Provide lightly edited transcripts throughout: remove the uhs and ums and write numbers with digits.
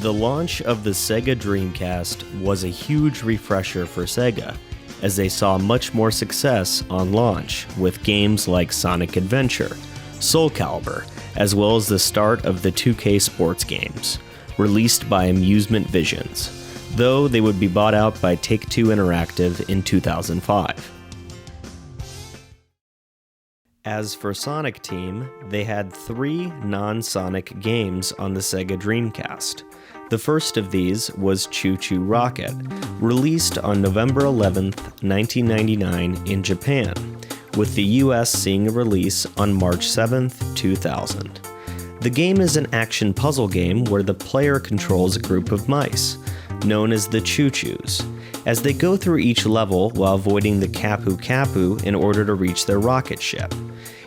The launch of the Sega Dreamcast was a huge refresher for Sega, as they saw much more success on launch with games like Sonic Adventure, Soul Calibur, as well as the start of the 2K sports games, released by Amusement Visions, though they would be bought out by Take-Two Interactive in 2005. As for Sonic Team, they had 3 non-Sonic games on the Sega Dreamcast. The first of these was ChuChu Rocket, released on November 11, 1999 in Japan, with the US seeing a release on March 7, 2000. The game is an action puzzle game where the player controls a group of mice, known as the ChuChus, as they go through each level while avoiding the Kapu Kapu in order to reach their rocket ship.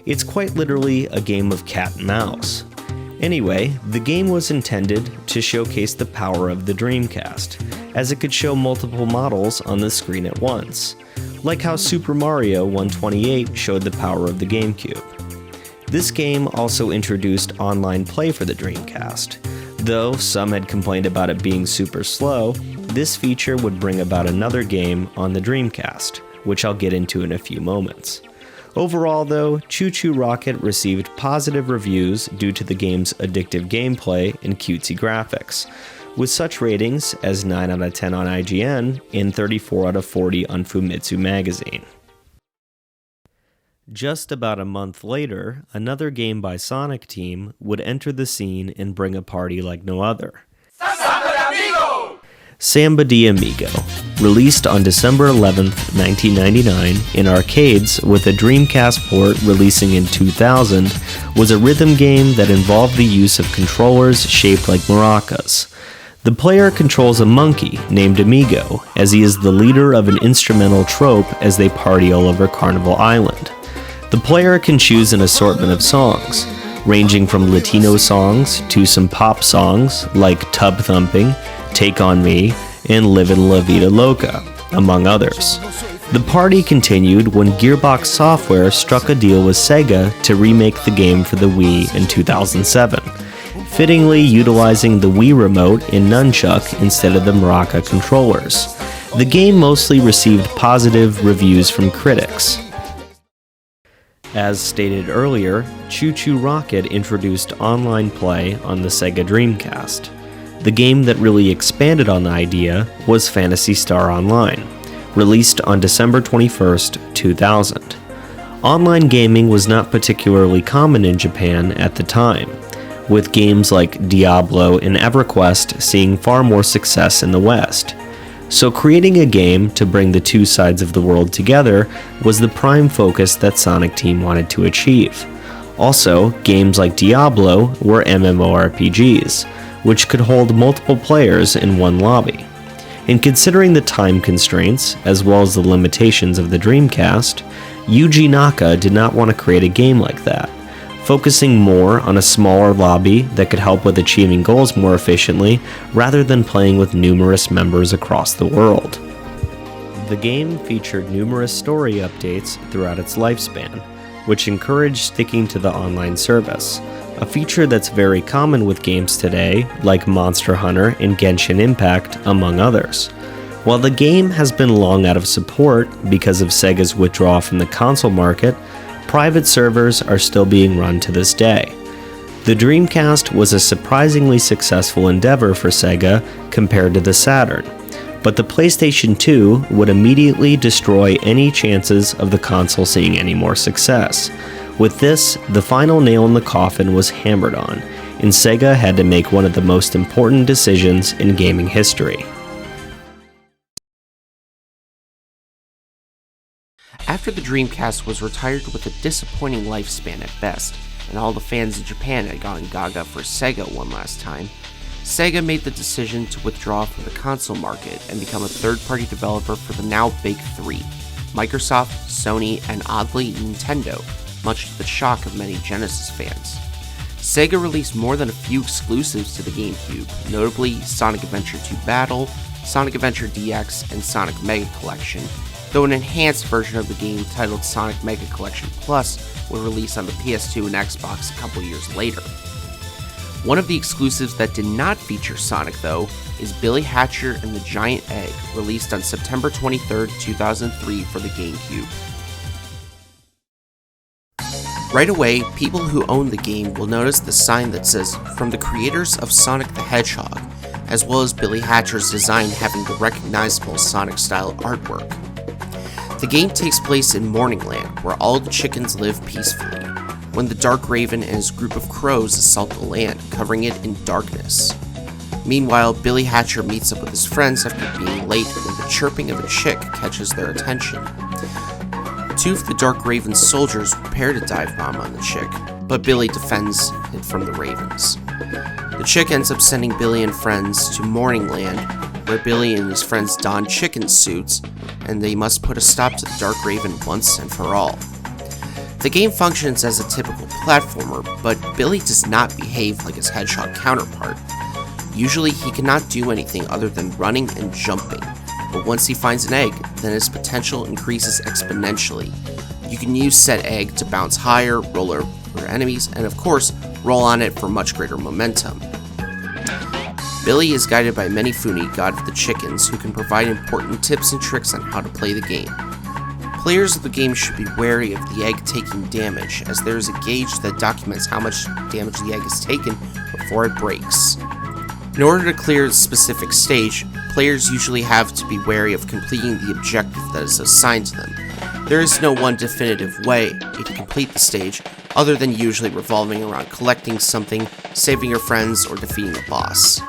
It's quite literally a game of cat and mouse. Anyway, the game was intended to showcase the power of the Dreamcast, as it could show multiple models on the screen at once, like how Super Mario 128 showed the power of the GameCube. This game also introduced online play for the Dreamcast. Though some had complained about it being super slow, this feature would bring about another game on the Dreamcast, which I'll get into in a few moments. Overall though, ChuChu Rocket received positive reviews due to the game's addictive gameplay and cutesy graphics, with such ratings as 9 out of 10 on IGN and 34 out of 40 on Famitsu magazine. Just about a month later, another game by Sonic Team would enter the scene and bring a party like no other. Sambadi Amigo! Sambadi Amigo, released on December 11, 1999 in arcades with a Dreamcast port releasing in 2000, was a rhythm game that involved the use of controllers shaped like maracas. The player controls a monkey named Amigo, as he is the leader of an instrumental troupe as they party all over Carnival Island. The player can choose an assortment of songs, ranging from Latino songs to some pop songs like Tub Thumping, Take On Me, and Livin' La Vida Loca, among others. The party continued when Gearbox Software struck a deal with Sega to remake the game for the Wii in 2007, fittingly utilizing the Wii Remote and Nunchuck instead of the Maraca controllers. The game mostly received positive reviews from critics. As stated earlier, ChuChu Rocket introduced online play on the Sega Dreamcast. The game that really expanded on the idea was Phantasy Star Online, released on December 21, 2000. Online gaming was not particularly common in Japan at the time, with games like Diablo and EverQuest seeing far more success in the West. So creating a game to bring the two sides of the world together was the prime focus that Sonic Team wanted to achieve. Also, games like Diablo were MMORPGs, which could hold multiple players in one lobby. And considering the time constraints, as well as the limitations of the Dreamcast, Yuji Naka did not want to create a game like that, focusing more on a smaller lobby that could help with achieving goals more efficiently rather than playing with numerous members across the world. The game featured numerous story updates throughout its lifespan, which encouraged sticking to the online service, a feature that's very common with games today like Monster Hunter and Genshin Impact, among others. While the game has been long out of support because of Sega's withdrawal from the console market, private servers are still being run to this day. The Dreamcast was a surprisingly successful endeavor for Sega compared to the Saturn, but the PlayStation 2 would immediately destroy any chances of the console seeing any more success. With this, the final nail in the coffin was hammered on, and Sega had to make one of the most important decisions in gaming history. After the Dreamcast was retired with a disappointing lifespan at best, and all the fans in Japan had gone gaga for Sega one last time, Sega made the decision to withdraw from the console market and become a third-party developer for the now Big Three: Microsoft, Sony, and oddly, Nintendo, much to the shock of many Genesis fans. Sega released more than a few exclusives to the GameCube, notably Sonic Adventure 2 Battle, Sonic Adventure DX, and Sonic Mega Collection, though an enhanced version of the game titled Sonic Mega Collection Plus would release on the PS2 and Xbox a couple years later. One of the exclusives that did not feature Sonic, though, is Billy Hatcher and the Giant Egg, released on September 23, 2003 for the GameCube. Right away, people who own the game will notice the sign that says, "From the creators of Sonic the Hedgehog," as well as Billy Hatcher's design having the recognizable Sonic-style artwork. The game takes place in Morningland, where all the chickens live peacefully, when the Dark Raven and his group of crows assault the land, covering it in darkness. Meanwhile, Billy Hatcher meets up with his friends after being late when the chirping of a chick catches their attention. Two of the Dark Raven's soldiers prepare to dive bomb on the chick, but Billy defends it from the ravens. The chick ends up sending Billy and friends to Morningland, where Billy and his friends don chicken suits, and they must put a stop to the Dark Raven once and for all. The game functions as a typical platformer, but Billy does not behave like his hedgehog counterpart. Usually he cannot do anything other than running and jumping, but once he finds an egg, then his potential increases exponentially. You can use said egg to bounce higher, roll over enemies, and of course, roll on it for much greater momentum. Billy is guided by Menifune, god of the chickens, who can provide important tips and tricks on how to play the game. Players of the game should be wary of the egg taking damage, as there is a gauge that documents how much damage the egg has taken before it breaks. In order to clear a specific stage, players usually have to be wary of completing the objective that is assigned to them. There is no one definitive way to complete the stage, other than usually revolving around collecting something, saving your friends, or defeating a boss.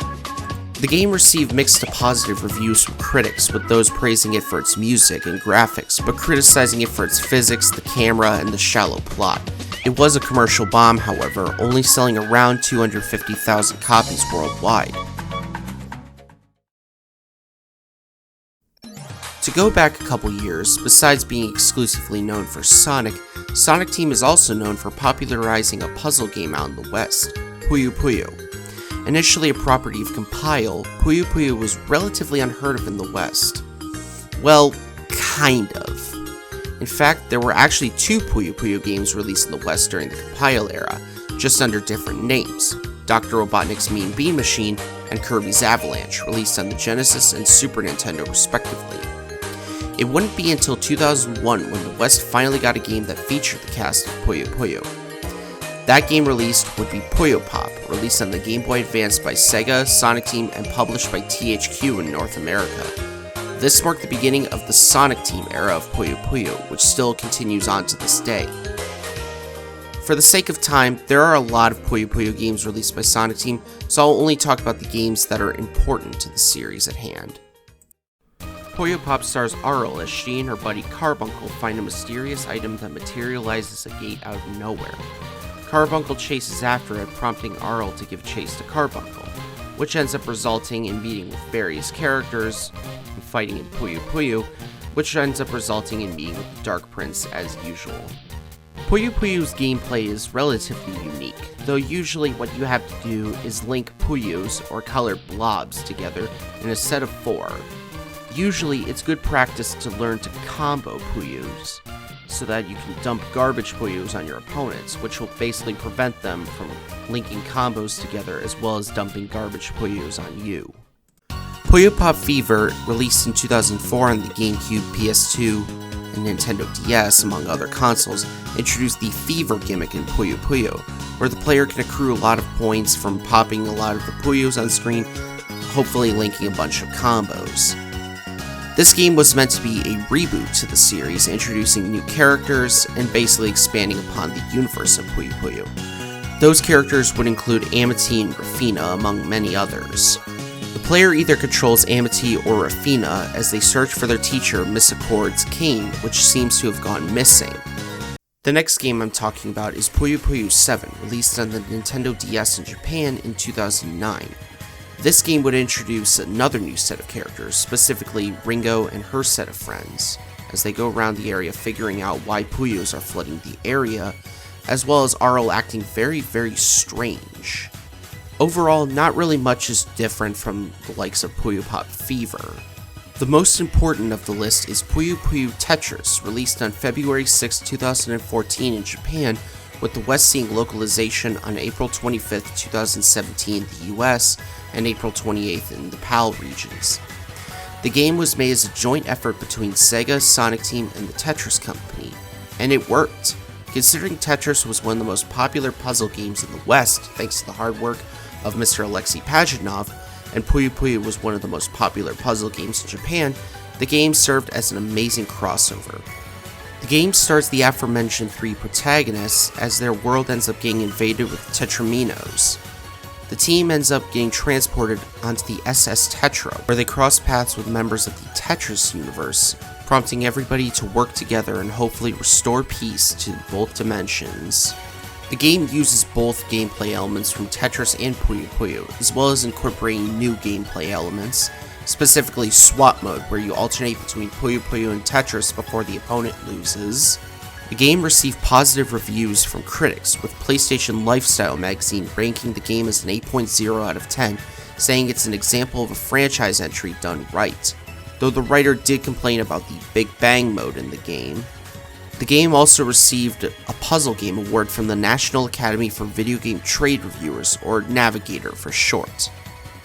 The game received mixed to positive reviews from critics, with those praising it for its music and graphics, but criticizing it for its physics, the camera, and the shallow plot. It was a commercial bomb, however, only selling around 250,000 copies worldwide. To go back a couple years, besides being exclusively known for Sonic, Sonic Team is also known for popularizing a puzzle game out in the West, Puyupuyo. Initially a property of Compile, Puyupuyo was relatively unheard of in the West. Well, kind of. In fact, there were actually two Puyupuyo games released in the West during the Compile era, just under different names: Dr. Robotnik's Mean Bean Machine and Kirby's Avalanche, released on the Genesis and Super Nintendo respectively. It wouldn't be until 2001 when the West finally got a game that featured the cast of Puyupuyo. That game released would be Puyopop, released on the Game Boy Advance by Sega, Sonic Team, and published by THQ in North America. This marked the beginning of the Sonic Team era of Puyupuyo, which still continues on to this day. For the sake of time, there are a lot of Puyupuyo games released by Sonic Team, so I'll only talk about the games that are important to the series at hand. Puyopop stars Arl as she and her buddy Carbuncle find a mysterious item that materializes a gate out of nowhere. Carbuncle chases after it, prompting Arl to give chase to Carbuncle, which ends up resulting in meeting with various characters and fighting in Puyupuyo, which ends up resulting in meeting with the Dark Prince as usual. Puyupuyo's gameplay is relatively unique, though usually what you have to do is link Puyos, or colored blobs, together in a set of 4. Usually it's good practice to learn to combo Puyos, so that you can dump garbage Puyos on your opponents, which will basically prevent them from linking combos together, as well as dumping garbage Puyos on you. Puyopa Fever, released in 2004 on the GameCube, PS2, and Nintendo DS, among other consoles, introduced the Fever gimmick in Puyupuyo, where the player can accrue a lot of points from popping a lot of the Puyos on screen, hopefully linking a bunch of combos. This game was meant to be a reboot to the series, introducing new characters and basically expanding upon the universe of Puyupuyo. Those characters would include Amity and Rafina, among many others. The player either controls Amity or Rafina as they search for their teacher, Miss Accord's cane, which seems to have gone missing. The next game I'm talking about is Puyupuyo 7, released on the Nintendo DS in Japan in 2009. This game would introduce another new set of characters, specifically Ringo and her set of friends, as they go around the area figuring out why Puyos are flooding the area, as well as Arl acting very, very strange. Overall, not really much is different from the likes of Puyopa Fever. The most important of the list is Puyupuyo Tetris, released on February 6, 2014 in Japan, with the West seeing localization on April 25th, 2017 in the US and April 28th in the PAL regions. The game was made as a joint effort between Sega, Sonic Team, and the Tetris Company, and it worked. Considering Tetris was one of the most popular puzzle games in the West thanks to the hard work of Mr. Alexei Pajitnov, and Puyupuyo was one of the most popular puzzle games in Japan, the game served as an amazing crossover. The game stars the aforementioned three protagonists as their world ends up getting invaded with Tetraminos. The team ends up getting transported onto the SS Tetra, where they cross paths with members of the Tetris universe, prompting everybody to work together and hopefully restore peace to both dimensions. The game uses both gameplay elements from Tetris and Puyupuyo, as well as incorporating new gameplay elements, specifically swap mode, where you alternate between Puyupuyo and Tetris before the opponent loses. The game received positive reviews from critics, with PlayStation Lifestyle magazine ranking the game as an 8.0 out of 10, saying it's an example of a franchise entry done right, though the writer did complain about the Big Bang mode in the game. The game also received a Puzzle Game Award from the National Academy for Video Game Trade Reviewers, or Navigator for short.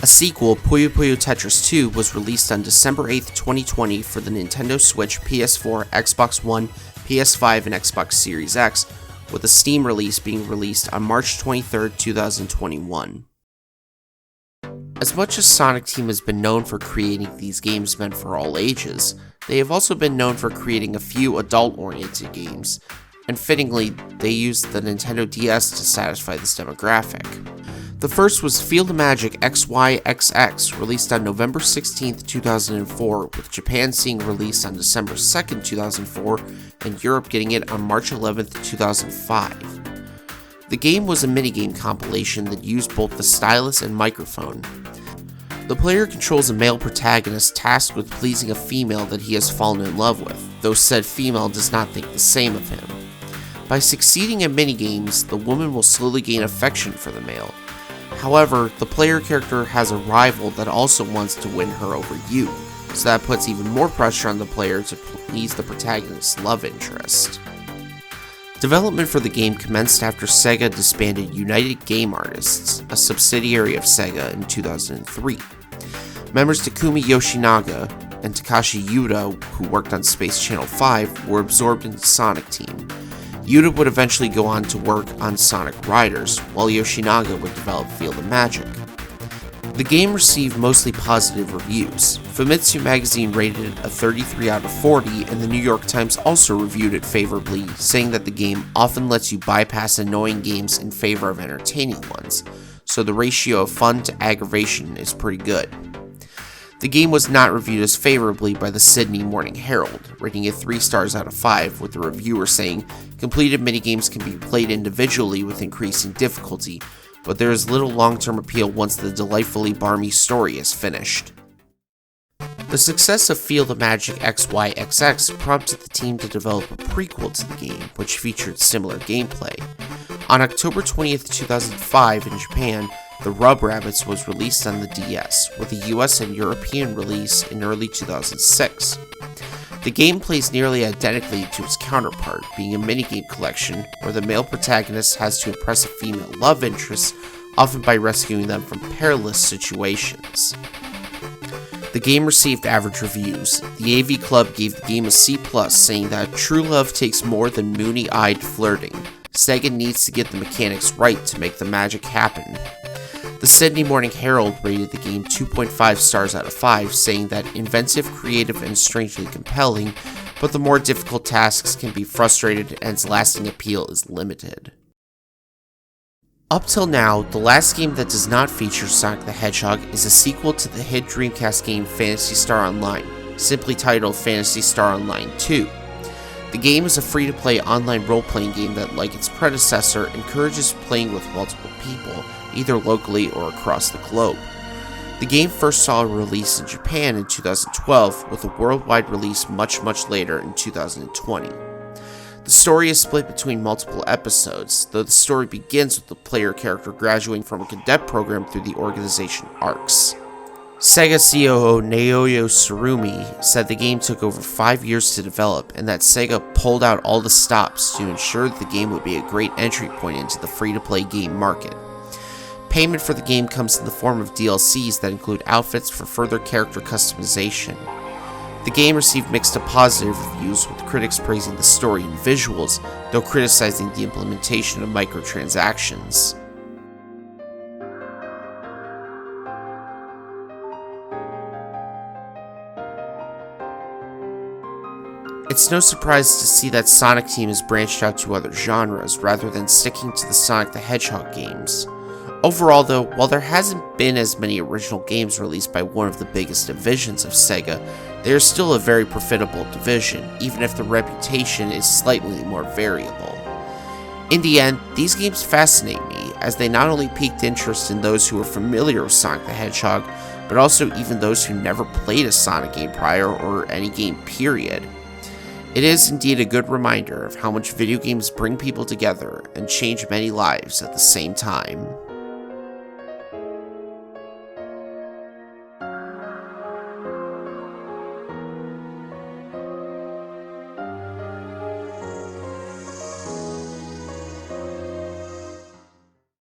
A sequel, Puyopuyo Tetris 2, was released on December 8, 2020 for the Nintendo Switch, PS4, Xbox One, PS5, and Xbox Series X, with a Steam release being released on March 23, 2021. As much as Sonic Team has been known for creating these games meant for all ages, they have also been known for creating a few adult-oriented games, and fittingly, they used the Nintendo DS to satisfy this demographic. The first was Field of Magic XYXX, released on November 16, 2004, with Japan seeing release on December 2, 2004, and Europe getting it on March 11, 2005. The game was a minigame compilation that used both the stylus and microphone. The player controls a male protagonist tasked with pleasing a female that he has fallen in love with, though said female does not think the same of him. By succeeding at minigames, the woman will slowly gain affection for the male. However, the player character has a rival that also wants to win her over you, so that puts even more pressure on the player to please the protagonist's love interest. Development for the game commenced after Sega disbanded United Game Artists, a subsidiary of Sega, in 2003. Members Takumi Yoshinaga and Takashi Yuta, who worked on Space Channel 5, were absorbed into Sonic Team. Yuta would eventually go on to work on Sonic Riders, while Yoshinaga would develop Field of Magic. The game received mostly positive reviews. Famitsu magazine rated it a 33 out of 40, and the New York Times also reviewed it favorably, saying that the game often lets you bypass annoying games in favor of entertaining ones, so the ratio of fun to aggravation is pretty good. The game was not reviewed as favorably by the Sydney Morning Herald, rating it 3 stars out of 5, with the reviewer saying, completed minigames can be played individually with increasing difficulty, but there is little long-term appeal once the delightfully barmy story is finished. The success of Field of Magic XYXX prompted the team to develop a prequel to the game, which featured similar gameplay. On October 20th, 2005 in Japan, the Rub Rabbits was released on the DS, with a US and European release in early 2006. The game plays nearly identically to its counterpart, being a minigame collection where the male protagonist has to impress a female love interest, often by rescuing them from perilous situations. The game received average reviews. The AV Club gave the game a C+, saying that true love takes more than moony-eyed flirting. Sega needs to get the mechanics right to make the magic happen. The Sydney Morning Herald rated the game 2.5 stars out of 5, saying that inventive, creative, and strangely compelling, but the more difficult tasks can be frustrated and its lasting appeal is limited. Up till now, the last game that does not feature Sonic the Hedgehog is a sequel to the hit Dreamcast game Phantasy Star Online, simply titled Phantasy Star Online 2. The game is a free-to-play online role-playing game that, like its predecessor, encourages playing with multiple people, either locally or across the globe. The game first saw a release in Japan in 2012, with a worldwide release much later in 2020. The story is split between multiple episodes, though the story begins with the player character graduating from a cadet program through the organization ARCS. Sega COO Naoyo Tsurumi said the game took over 5 years to develop and that Sega pulled out all the stops to ensure that the game would be a great entry point into the free-to-play game market. Payment for the game comes in the form of DLCs that include outfits for further character customization. The game received mixed to positive reviews, with critics praising the story and visuals, though criticizing the implementation of microtransactions. It's no surprise to see that Sonic Team has branched out to other genres rather than sticking to the Sonic the Hedgehog games. Overall though, while there hasn't been as many original games released by one of the biggest divisions of Sega, they are still a very profitable division, even if the reputation is slightly more variable. In the end, these games fascinate me, as they not only piqued interest in those who are familiar with Sonic the Hedgehog, but also even those who never played a Sonic game prior or any game period. It is indeed a good reminder of how much video games bring people together and change many lives at the same time.